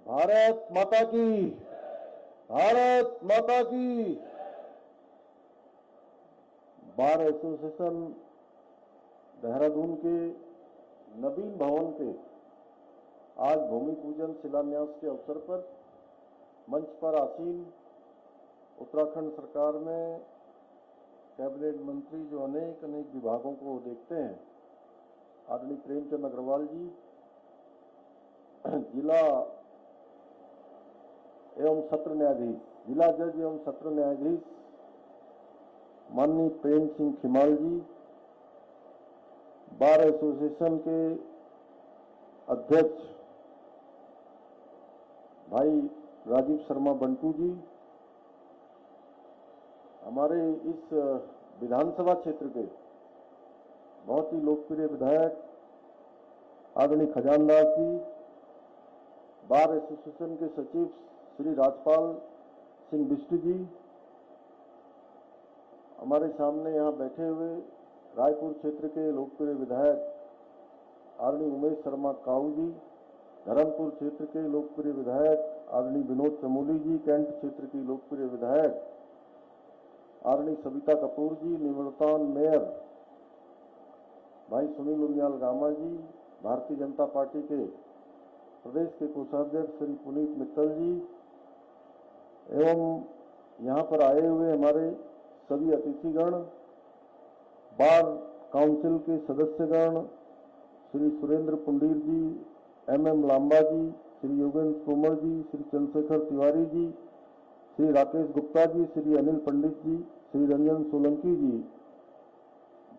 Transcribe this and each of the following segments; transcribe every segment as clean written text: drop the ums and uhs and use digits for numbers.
भारत माता की, भारत माता की। बार एसोसिएशन देहरादून के नवीन भवन के आज भूमि पूजन शिलान्यास के अवसर पर मंच पर आसीन उत्तराखंड सरकार में कैबिनेट मंत्री जो अनेक विभागों को देखते हैं, आदरणीय प्रेमचंद अग्रवाल जी, जिला एवं सत्र न्यायाधीश, जिला जज एवं सत्र न्यायाधीश माननीय प्रेम सिंह खिमाल जी, बार एसोसिएशन के अध्यक्ष भाई राजीव शर्मा बंटू जी, हमारे इस विधानसभा क्षेत्र के बहुत ही लोकप्रिय विधायक आदरणीय खजानदास जी, बार एसोसिएशन के सचिव श्री राजपाल सिंह बिष्ट जी, हमारे सामने यहाँ बैठे हुए रायपुर क्षेत्र के लोकप्रिय विधायक आदरणीय उमेश शर्मा काऊ जी, धर्मपुर क्षेत्र के लोकप्रिय विधायक आदरणीय विनोद चमोली जी, कैंट क्षेत्र की लोकप्रिय विधायक आदरणीय सविता कपूर जी, निवर्तमान मेयर भाई सुनील उनियाल गामा जी, भारतीय जनता पार्टी के प्रदेश के कोषाध्यक्ष श्री पुनीत मित्तल जी, एवं यहाँ पर आए हुए हमारे सभी अतिथिगण, बार काउंसिल के सदस्यगण श्री सुरेंद्र पुंडीर जी, एम लांबा जी, श्री योगेंद्र तोमर जी, श्री चंद्रशेखर तिवारी जी, श्री राकेश गुप्ता जी, श्री अनिल पंडित जी, श्री रंजन सोलंकी जी,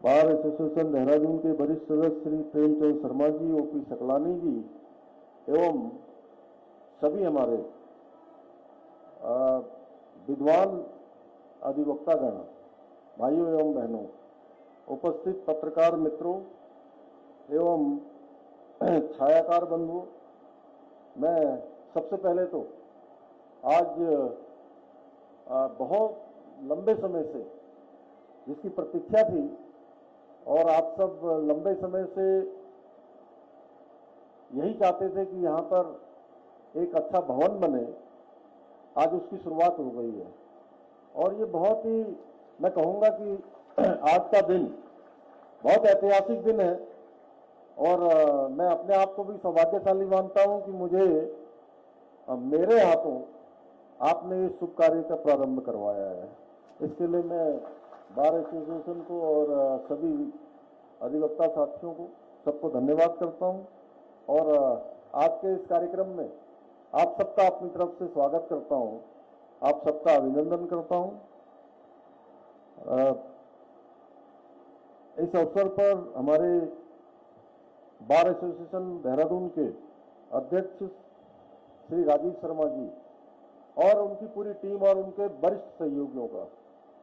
बार एसोसिएशन देहरादून के वरिष्ठ सदस्य श्री प्रेमचंद शर्मा जी, ओपी सकलानी जी, एवं सभी हमारे विद्वान अधिवक्तागण, भाइयों एवं बहनों, उपस्थित पत्रकार मित्रों एवं छायाकार बंधुओं, मैं सबसे पहले तो आज बहुत लंबे समय से जिसकी प्रतीक्षा थी और आप सब लंबे समय से यही चाहते थे कि यहाँ पर एक अच्छा भवन बने, आज उसकी शुरुआत हो गई है। और ये बहुत ही, मैं कहूँगा कि आज का दिन बहुत ऐतिहासिक दिन है और मैं अपने आप को भी सौभाग्यशाली मानता हूँ कि मुझे मेरे हाथों आपने इस शुभ कार्य का प्रारंभ करवाया है। इसके लिए मैं बार एसोसिएशन को और सभी अधिवक्ता साथियों को सबको धन्यवाद करता हूँ और आज के इस कार्यक्रम में आप सबका अपनी तरफ से स्वागत करता हूँ, आप सबका अभिनंदन करता हूँ। इस अवसर पर हमारे बार एसोसिएशन देहरादून के अध्यक्ष श्री राजीव शर्मा जी और उनकी पूरी टीम और उनके वरिष्ठ सहयोगियों का,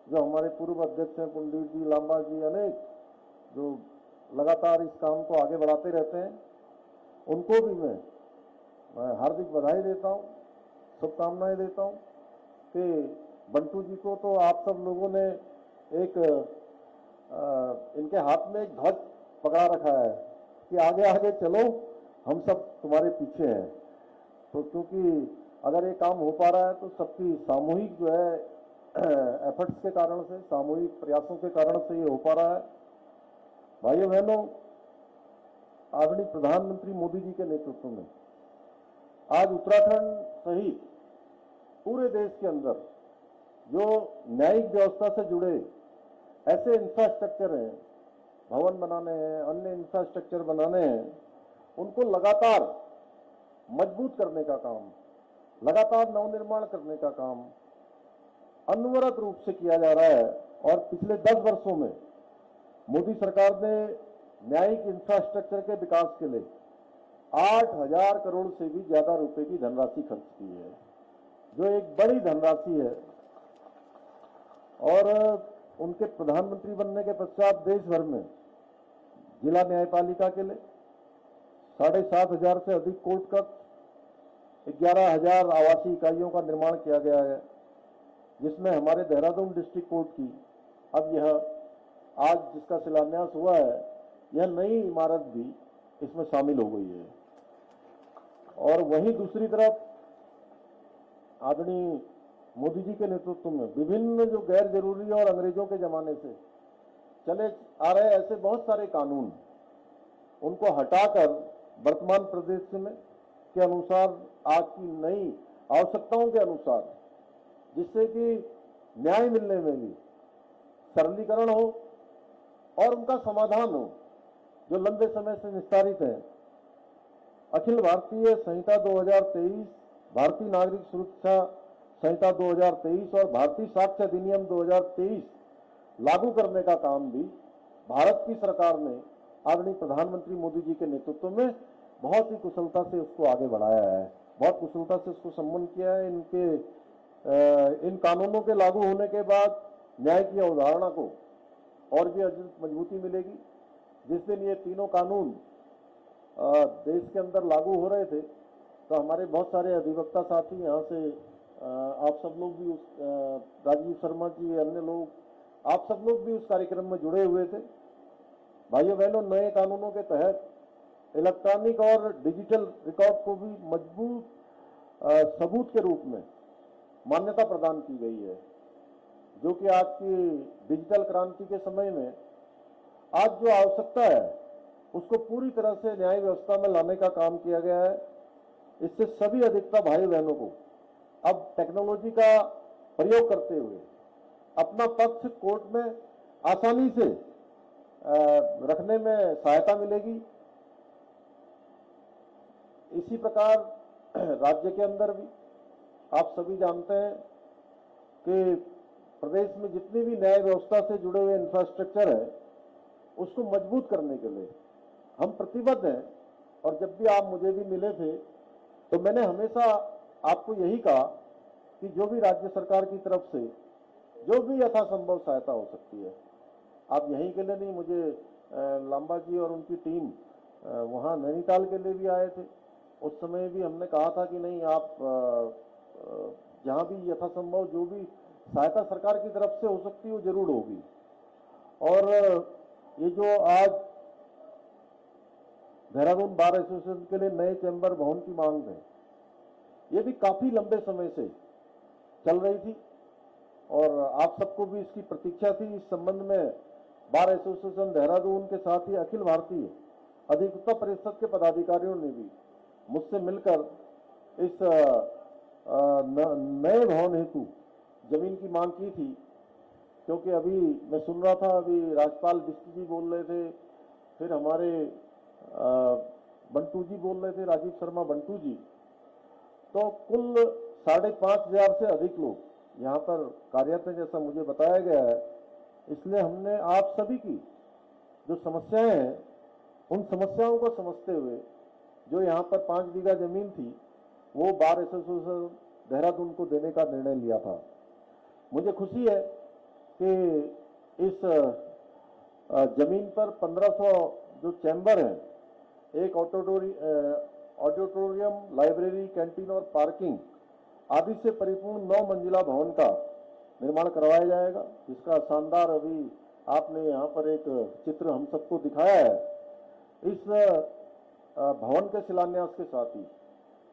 जो हमारे पूर्व अध्यक्ष हैं पुंडीर जी, लांबा जी, अनेक जो लगातार इस काम को आगे बढ़ाते रहते हैं, उनको भी मैं हार्दिक बधाई देता हूँ, शुभकामनाएं देता हूँ कि बंटू जी को तो आप सब लोगों ने एक इनके हाथ में एक ध्वज पकड़ा रखा है कि आगे आगे चलो, हम सब तुम्हारे पीछे हैं। तो क्योंकि अगर ये काम हो पा रहा है तो सबकी सामूहिक जो है एफर्ट्स के कारण से, सामूहिक प्रयासों के कारण से ये हो पा रहा है। भाइयों बहनों, आदरणीय प्रधानमंत्री मोदी जी के नेतृत्व में आज उत्तराखंड सहित पूरे देश के अंदर जो न्यायिक व्यवस्था से जुड़े ऐसे इंफ्रास्ट्रक्चर हैं, भवन बनाने हैं, अन्य इंफ्रास्ट्रक्चर बनाने हैं, उनको लगातार मजबूत करने का काम, लगातार नवनिर्माण करने का काम अनवरत रूप से किया जा रहा है। और पिछले 10 वर्षों में मोदी सरकार ने न्यायिक इंफ्रास्ट्रक्चर के विकास के लिए 8,000 करोड़ से भी ज्यादा रुपए की धनराशि खर्च की है, जो एक बड़ी धनराशि है। और उनके प्रधानमंत्री बनने के पश्चात देश भर में जिला न्यायपालिका के लिए 7,500 से अधिक कोर्ट कक्ष, 11,000 आवासीय इकाइयों का निर्माण किया गया है, जिसमें हमारे देहरादून डिस्ट्रिक्ट कोर्ट की अब यह आज जिसका शिलान्यास हुआ है, यह नई इमारत भी इसमें शामिल हो गई है। और वहीं दूसरी तरफ आदरणीय मोदी जी के नेतृत्व में विभिन्न जो गैर जरूरी और अंग्रेजों के जमाने से चले आ रहे ऐसे बहुत सारे कानून, उनको हटाकर वर्तमान परिदृश्य में के अनुसार आज की नई आवश्यकताओं के अनुसार, जिससे कि न्याय मिलने में भी सरलीकरण हो और उनका समाधान हो जो लंबे समय से निस्तारित है। अखिल भारतीय संहिता 2023, भारतीय नागरिक सुरक्षा संहिता 2023 और भारतीय साक्ष्य अधिनियम 2023 लागू करने का काम भी भारत की सरकार ने आदरणीय प्रधानमंत्री मोदी जी के नेतृत्व में बहुत ही कुशलता से उसको आगे बढ़ाया है, बहुत कुशलता से उसको सम्पन्न किया है। इन कानूनों के लागू होने के बाद न्याय की अवधारणा को और भी अधिक मजबूती मिलेगी। जिस दिन ये तीनों कानून देश के अंदर लागू हो रहे थे तो हमारे बहुत सारे अधिवक्ता साथी यहाँ से आप सब लोग भी राजीव शर्मा जी, अन्य लोग, आप सब लोग भी उस कार्यक्रम में जुड़े हुए थे। भाइयों बहनों, नए कानूनों के तहत इलेक्ट्रॉनिक और डिजिटल रिकॉर्ड को भी मजबूत सबूत के रूप में मान्यता प्रदान की गई है, जो कि आज की डिजिटल क्रांति के समय में आज जो आवश्यकता है उसको पूरी तरह से न्याय व्यवस्था में लाने का काम किया गया है। इससे सभी अधिवक्ता भाई बहनों को अब टेक्नोलॉजी का प्रयोग करते हुए अपना पक्ष कोर्ट में आसानी से रखने में सहायता मिलेगी। इसी प्रकार राज्य के अंदर भी आप सभी जानते हैं कि प्रदेश में जितनी भी न्याय व्यवस्था से जुड़े हुए इंफ्रास्ट्रक्चर है उसको मजबूत करने के लिए हम प्रतिबद्ध हैं। और जब भी आप मुझे भी मिले थे तो मैंने हमेशा आपको यही कहा कि जो भी राज्य सरकार की तरफ से जो भी यथासंभव सहायता हो सकती है, आप यहीं के लिए नहीं, मुझे लांबा जी और उनकी टीम वहाँ नैनीताल के लिए भी आए थे, उस समय भी हमने कहा था कि नहीं, आप जहाँ भी यथासंभव जो भी सहायता सरकार की तरफ से हो सकती है वो जरूर होगी। और ये जो आज देहरादून बार एसोसिएशन के लिए नए चैम्बर भवन की मांग है, ये भी काफी लंबे समय से चल रही थी और आप सबको भी इसकी प्रतीक्षा थी। इस संबंध में बार एसोसिएशन देहरादून के साथ ही अखिल भारतीय अधिवक्ता परिषद के पदाधिकारियों ने भी मुझसे मिलकर इस नए भवन हेतु जमीन की मांग की थी। क्योंकि अभी मैं सुन रहा था, अभी राज्यपाल बिष्ट जी बोल रहे थे, फिर हमारे बंटू जी बोल रहे थे, राजीव शर्मा बंटू जी, तो कुल 5,500 से अधिक लोग यहाँ पर कार्यरत हैं जैसा मुझे बताया गया है। इसलिए हमने आप सभी की जो समस्याएं हैं उन समस्याओं को समझते हुए जो यहाँ पर 5 बीघा जमीन थी वो बार एसोसिएशन देहरादून को देने का निर्णय लिया था। मुझे खुशी है कि इस जमीन पर 1500 जो चैम्बर हैं, एक ऑडिटोरियम, लाइब्रेरी, कैंटीन और पार्किंग आदि से परिपूर्ण 9 मंजिला भवन का निर्माण करवाया जाएगा, जिसका शानदार अभी आपने यहाँ पर एक चित्र हम सबको दिखाया है। इस भवन के शिलान्यास के साथ ही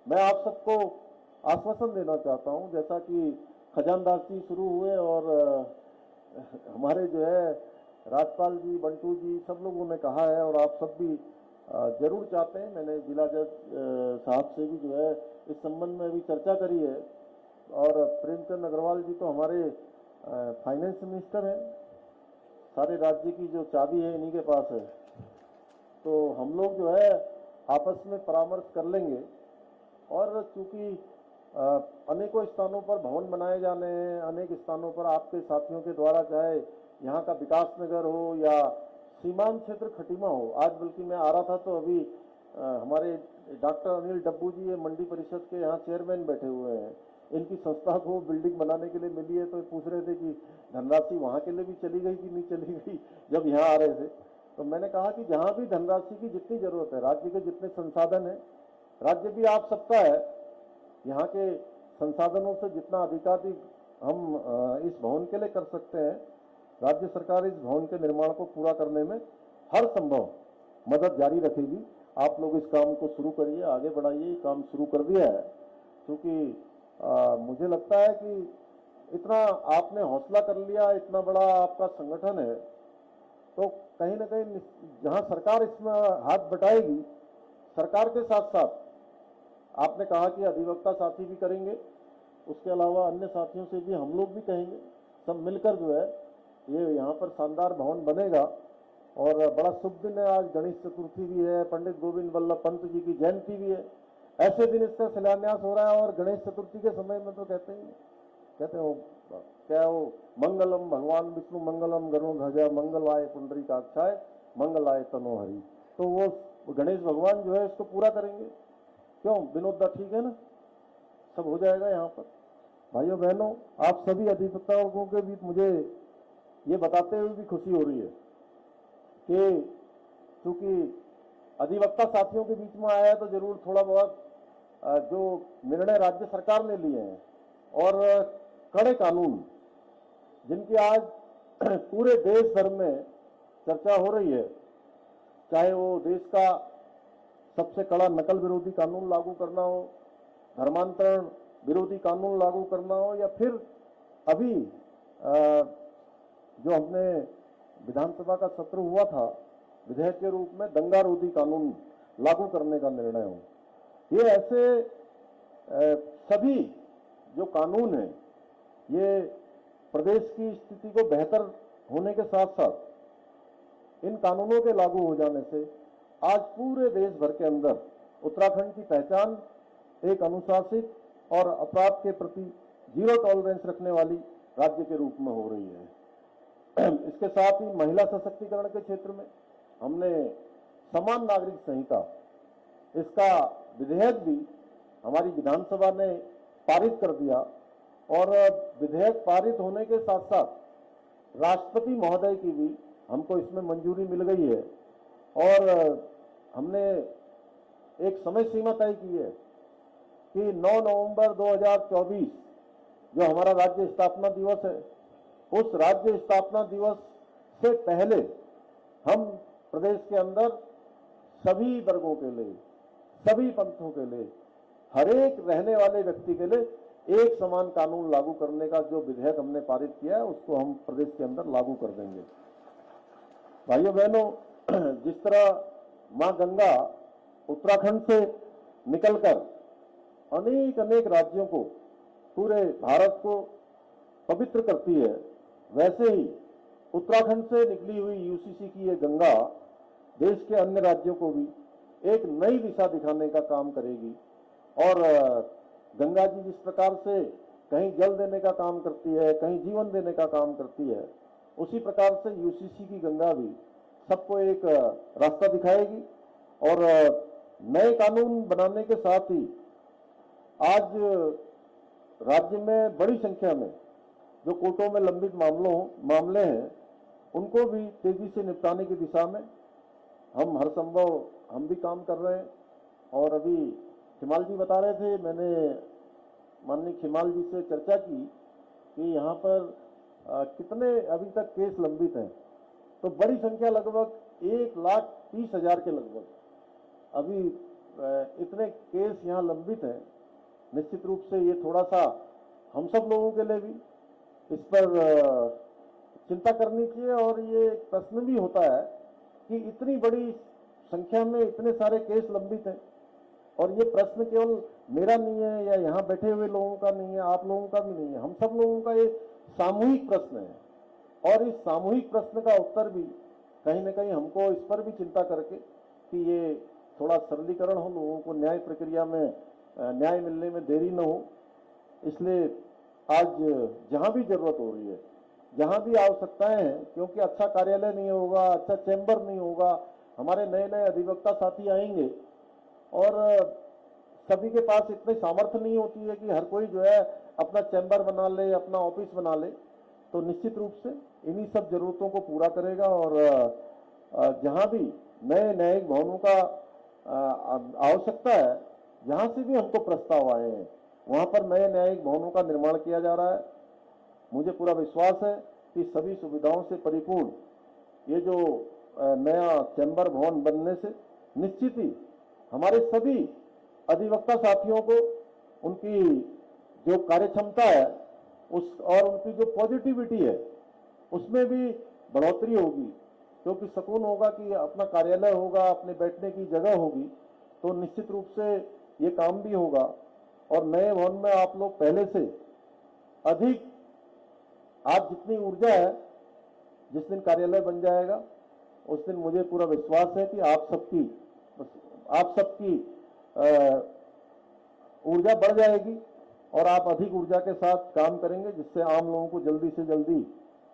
मैं आप सबको आश्वासन देना चाहता हूँ, जैसा कि खजानदासी शुरू हुए और हमारे जो है राज्यपाल जी, बंटू जी, सब लोगों ने कहा है और आप सब भी जरूर चाहते हैं। मैंने जिला जज साहब से भी जो है इस संबंध में भी चर्चा करी है और प्रेमचंद अग्रवाल जी तो हमारे फाइनेंस मिनिस्टर हैं, सारे राज्य की जो चाबी है इन्हीं के पास है, तो हम लोग जो है आपस में परामर्श कर लेंगे। और चूंकि अनेकों स्थानों पर भवन बनाए जाने हैं, अनेक स्थानों पर आपके साथियों के द्वारा, चाहे यहाँ का विकास नगर हो या सीमांत क्षेत्र खटीमा हो, आज बल्कि मैं आ रहा था तो अभी हमारे डॉक्टर अनिल डब्बू जी मंडी परिषद के यहाँ चेयरमैन बैठे हुए हैं, इनकी संस्था को बिल्डिंग बनाने के लिए मिली है, तो पूछ रहे थे कि धनराशि वहाँ के लिए भी चली गई कि नहीं चली गई जब यहाँ आ रहे थे। तो मैंने कहा कि जहाँ भी धनराशि की जितनी जरूरत है, राज्य के जितने संसाधन है, राज्य भी आप सबका है, यहाँ के संसाधनों से जितना अधिकाधिक हम इस भवन के लिए कर सकते हैं, राज्य सरकार इस भवन के निर्माण को पूरा करने में हर संभव मदद जारी रखेगी। आप लोग इस काम को शुरू करिए, आगे बढ़ाइए, काम शुरू कर दिया है, क्योंकि मुझे लगता है कि इतना आपने हौसला कर लिया, इतना बड़ा आपका संगठन है, तो कहीं ना कहीं जहां सरकार इसमें हाथ बटाएगी, सरकार के साथ साथ आपने कहा कि अधिवक्ता साथी भी करेंगे, उसके अलावा अन्य साथियों से भी हम लोग भी कहेंगे, सब मिलकर जो है ये यहाँ पर शानदार भवन बनेगा। और बड़ा शुभ दिन है, आज गणेश चतुर्थी भी है, पंडित गोविंद वल्लभ पंत जी की जयंती भी है, ऐसे दिन इसका शिलान्यास हो रहा है। और गणेश चतुर्थी के समय में तो कहते हो क्या वो मंगलम भगवान विष्णु मंगलम गरुड़ मंगलवाय पुंडरीकाक्षाय मंगलाय तनोहरि, तो वो गणेश भगवान जो है इसको पूरा करेंगे। क्यों विनोद दा, ठीक है ना, सब हो जाएगा यहाँ पर। भाइयों बहनों, आप सभी अधिवक्ताओं के बीच मुझे ये बताते हुए भी खुशी हो रही है कि चूंकि अधिवक्ता साथियों के बीच में आया है तो जरूर थोड़ा बहुत जो निर्णय राज्य सरकार ने लिए हैं और कड़े कानून जिनकी आज पूरे देश भर में चर्चा हो रही है, चाहे वो देश का सबसे कड़ा नकल विरोधी कानून लागू करना हो, धर्मांतरण विरोधी कानून लागू करना हो, या फिर अभी जो हमने विधानसभा का सत्र हुआ था विधेयक के रूप में दंगा रोधी कानून लागू करने का निर्णय हो, ये ऐसे सभी जो कानून है ये प्रदेश की स्थिति को बेहतर होने के साथ साथ इन कानूनों के लागू हो जाने से आज पूरे देश भर के अंदर उत्तराखंड की पहचान एक अनुशासित और अपराध के प्रति जीरो टॉलरेंस रखने वाली राज्य के रूप में हो रही है। इसके साथ ही महिला सशक्तिकरण के क्षेत्र में हमने समान नागरिक संहिता, इसका विधेयक भी हमारी विधानसभा ने पारित कर दिया और विधेयक पारित होने के साथ साथ राष्ट्रपति महोदय की भी हमको इसमें मंजूरी मिल गई है। और हमने एक समय सीमा तय की है कि 9 नवंबर 2024 जो हमारा राज्य स्थापना दिवस है, उस राज्य स्थापना दिवस से पहले हम प्रदेश के अंदर सभी वर्गों के लिए, सभी पंथों के लिए, हर एक रहने वाले व्यक्ति के लिए एक समान कानून लागू करने का जो विधेयक हमने पारित किया है उसको हम प्रदेश के अंदर लागू कर देंगे। भाइयों बहनों, जिस तरह मां गंगा उत्तराखंड से निकलकर अनेक अनेक राज्यों को, पूरे भारत को पवित्र करती है, वैसे ही उत्तराखंड से निकली हुई यूसीसी की ये गंगा देश के अन्य राज्यों को भी एक नई दिशा दिखाने का काम करेगी। और गंगा जी जिस प्रकार से कहीं जल देने का काम करती है, कहीं जीवन देने का काम करती है, उसी प्रकार से यूसीसी की गंगा भी सबको एक रास्ता दिखाएगी। और नए कानून बनाने के साथ ही आज राज्य में बड़ी संख्या में जो कोर्टों में लंबित मामले हैं उनको भी तेजी से निपटाने की दिशा में हम हर संभव हम भी काम कर रहे हैं। और अभी खिमाल जी बता रहे थे, मैंने माननीय खिमाल जी से चर्चा की कि यहाँ पर कितने अभी तक केस लंबित हैं, तो बड़ी संख्या लगभग 1,30,000 के लगभग अभी इतने केस यहाँ लंबित हैं। निश्चित रूप से ये थोड़ा सा हम सब लोगों के लिए भी इस पर चिंता करनी चाहिए। और ये एक प्रश्न भी होता है कि इतनी बड़ी संख्या में इतने सारे केस लंबित हैं, और ये प्रश्न केवल मेरा नहीं है या यहाँ बैठे हुए लोगों का नहीं है, आप लोगों का भी नहीं है, हम सब लोगों का ये सामूहिक प्रश्न है। और इस सामूहिक प्रश्न का उत्तर भी कहीं ना कहीं हमको इस पर भी चिंता करके कि ये थोड़ा सरलीकरण हो, लोगों को न्याय प्रक्रिया में न्याय मिलने में देरी न हो। इसलिए आज जहां भी जरूरत हो रही है, जहां भी आवश्यकताएं हैं, क्योंकि अच्छा कार्यालय नहीं होगा, अच्छा चैम्बर नहीं होगा, हमारे नए नए अधिवक्ता साथी आएंगे और सभी के पास इतनी सामर्थ्य नहीं होती है कि हर कोई जो है अपना चैम्बर बना ले, अपना ऑफिस बना ले, तो निश्चित रूप से इन्हीं सब जरूरतों को पूरा करेगा। और जहां भी नए न्यायिक भवनों का आवश्यकता है, जहां से भी हमको प्रस्ताव आए हैं, वहां पर नए न्यायिक भवनों का निर्माण किया जा रहा है। मुझे पूरा विश्वास है कि सभी सुविधाओं से परिपूर्ण ये जो नया चैम्बर भवन बनने से निश्चित ही हमारे सभी अधिवक्ता साथियों को उनकी जो कार्य क्षमता है उस और उनकी जो पॉजिटिविटी है उसमें भी बढ़ोतरी होगी, क्योंकि सुकून होगा कि अपना कार्यालय होगा, अपने बैठने की जगह होगी, तो निश्चित रूप से ये काम भी होगा। और नए भवन में आप लोग पहले से अधिक, आज जितनी ऊर्जा है, जिस दिन कार्यालय बन जाएगा उस दिन मुझे पूरा विश्वास है कि आप सबकी ऊर्जा बढ़ जाएगी और आप अधिक ऊर्जा के साथ काम करेंगे, जिससे आम लोगों को जल्दी से जल्दी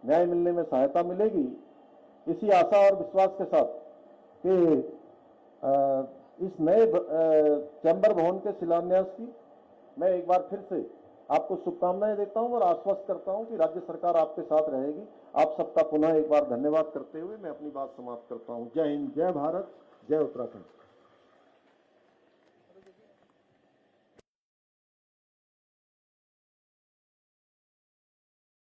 न्याय मिलने में सहायता मिलेगी। इसी आशा और विश्वास के साथ कि इस नए चैम्बर भवन के शिलान्यास की मैं एक बार फिर से आपको शुभकामनाएं देता हूं और आश्वस्त करता हूं कि राज्य सरकार आपके साथ रहेगी। आप सबका पुनः एक बार धन्यवाद करते हुए मैं अपनी बात समाप्त करता हूं। जय हिंद, जय भारत, जय उत्तराखंड।